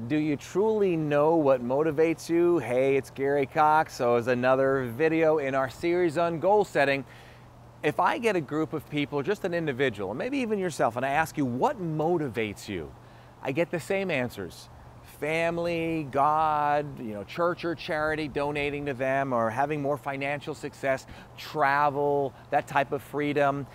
Do you truly know what motivates you? Hey, it's Gary Cox. So it's another video in our series on goal setting. If I get a group of people, just an individual, and maybe even yourself, and I ask you, what motivates you? I get the same answers. Family, God, church or charity, donating to them, or having more financial success, travel, that type of freedom.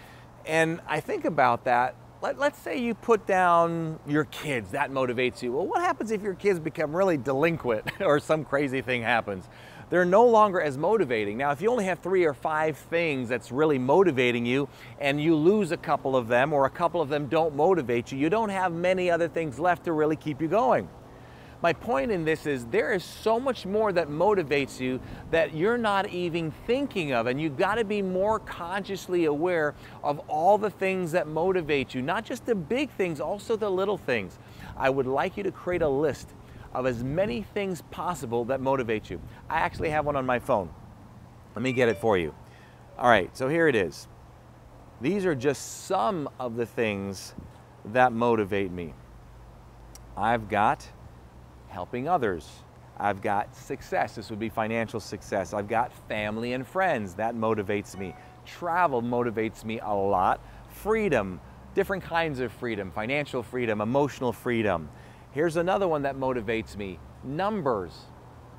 And I think about that. Let's say you put down your kids, that motivates you. Well, what happens if your kids become really delinquent or some crazy thing happens? They're no longer as motivating. Now, if you only have 3 or 5 things that's really motivating you and you lose a couple of them or a couple of them don't motivate you, you don't have many other things left to really keep you going. My point in this is there is so much more that motivates you that you're not even thinking of, and you've got to be more consciously aware of all the things that motivate you, not just the big things, also the little things. I would like you to create a list of as many things possible that motivate you. I actually have one on my phone. Let me get it for you. All right, so here it is. These are just some of the things that motivate me. I've got helping others. I've got success. This would be financial success. I've got family and friends. That motivates me. Travel motivates me a lot. Freedom, different kinds of freedom, financial freedom, emotional freedom. Here's another one that motivates me. Numbers.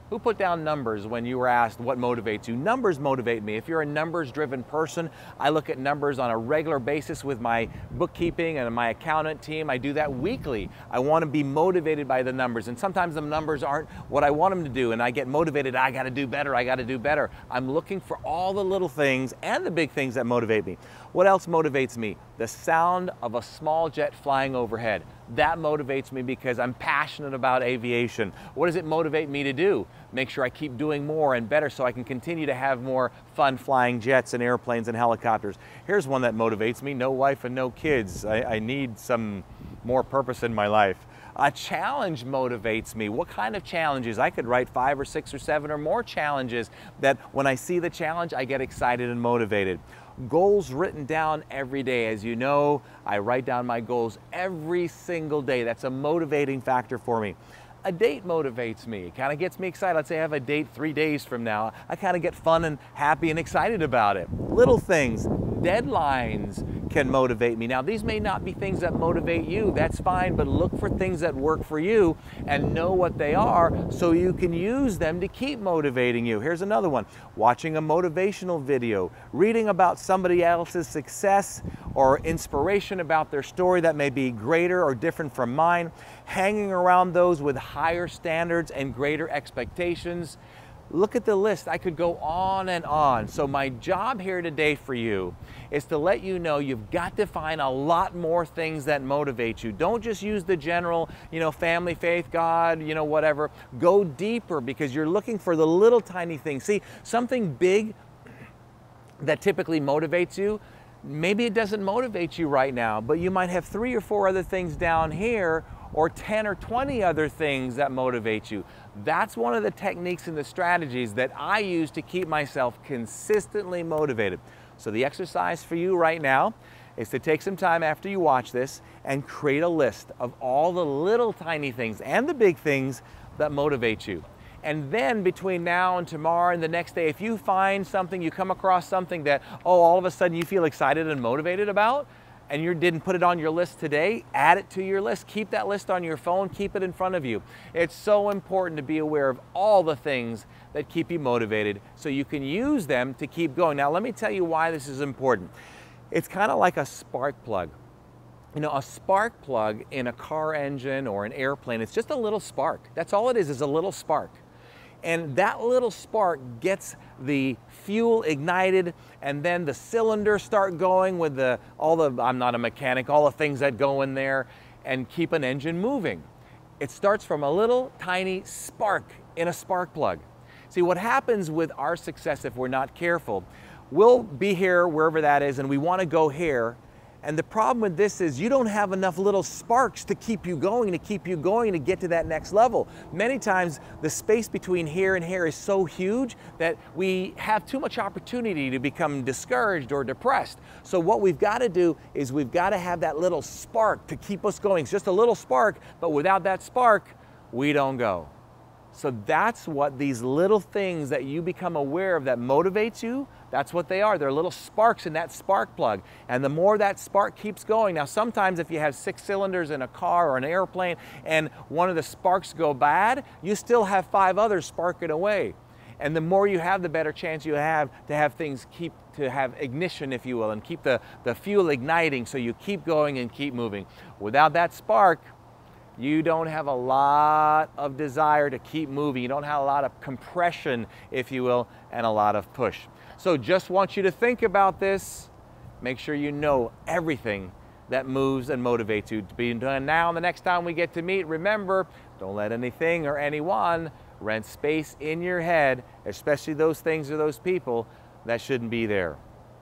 Who put down numbers when you were asked what motivates you? Numbers motivate me. If you're a numbers-driven person, I look at numbers on a regular basis with my bookkeeping and my accountant team. I do that weekly. I want to be motivated by the numbers, and sometimes the numbers aren't what I want them to do, and I get motivated. I got to do better. I got to do better. I'm looking for all the little things and the big things that motivate me. What else motivates me? The sound of a small jet flying overhead. That motivates me because I'm passionate about aviation. What does it motivate me to do? Make sure I keep doing more and better so I can continue to have more fun flying jets and airplanes and helicopters. Here's one that motivates me. No wife and no kids. I need some more purpose in my life. A challenge motivates me. What kind of challenges? I could write 5 or 6 or 7 or more challenges that when I see the challenge, I get excited and motivated. Goals written down every day. As you know, I write down my goals every single day. That's a motivating factor for me. A date motivates me. It kind of gets me excited. Let's say I have a date 3 days from now. I kind of get fun and happy and excited about it. Little things, deadlines can motivate me. Now, these may not be things that motivate you. That's fine, but look for things that work for you and know what they are so you can use them to keep motivating you. Here's another one. Watching a motivational video, reading about somebody else's success or inspiration about their story that may be greater or different from mine, hanging around those with higher standards and greater expectations. Look at the list. I could go on and on. So my job here today for you is to let you know you've got to find a lot more things that motivate you. Don't just use the general, family, faith, God, whatever. Go deeper because you're looking for the little tiny things. See, something big that typically motivates you, maybe it doesn't motivate you right now, but you might have 3 or 4 other things down here or 10 or 20 other things that motivate you. That's one of the techniques and the strategies that I use to keep myself consistently motivated. So the exercise for you right now is to take some time after you watch this and create a list of all the little tiny things and the big things that motivate you. And then between now and tomorrow and the next day, if you find something, you come across something that, all of a sudden you feel excited and motivated about, and you didn't put it on your list today, add it to your list. Keep that list on your phone, keep it in front of you. It's so important to be aware of all the things that keep you motivated so you can use them to keep going. Now, let me tell you why this is important. It's kind of like a spark plug. A spark plug in a car engine or an airplane, it's just a little spark. That's all it is a little spark. And that little spark gets the fuel ignited, and then the cylinders start going with I'm not a mechanic, all the things that go in there and keep an engine moving. It starts from a little tiny spark in a spark plug. See, what happens with our success if we're not careful, we'll be here wherever that is and we want to go here, And the problem with this is you don't have enough little sparks to keep you going, to get to that next level. Many times the space between here and here is so huge that we have too much opportunity to become discouraged or depressed. So what we've got to do is we've got to have that little spark to keep us going. It's just a little spark, but without that spark, we don't go. So that's what these little things that you become aware of that motivates you, that's what they are. They're little sparks in that spark plug. And the more that spark keeps going, now sometimes if you have 6 cylinders in a car or an airplane and one of the sparks go bad, you still have 5 others sparking away. And the more you have, the better chance you have to have things to have ignition, if you will, and keep the fuel igniting so you keep going and keep moving. Without that spark, you don't have a lot of desire to keep moving. You don't have a lot of compression, if you will, and a lot of push. So just want you to think about this. Make sure you know everything that moves and motivates you to be done now. And the next time we get to meet, remember, don't let anything or anyone rent space in your head, especially those things or those people that shouldn't be there.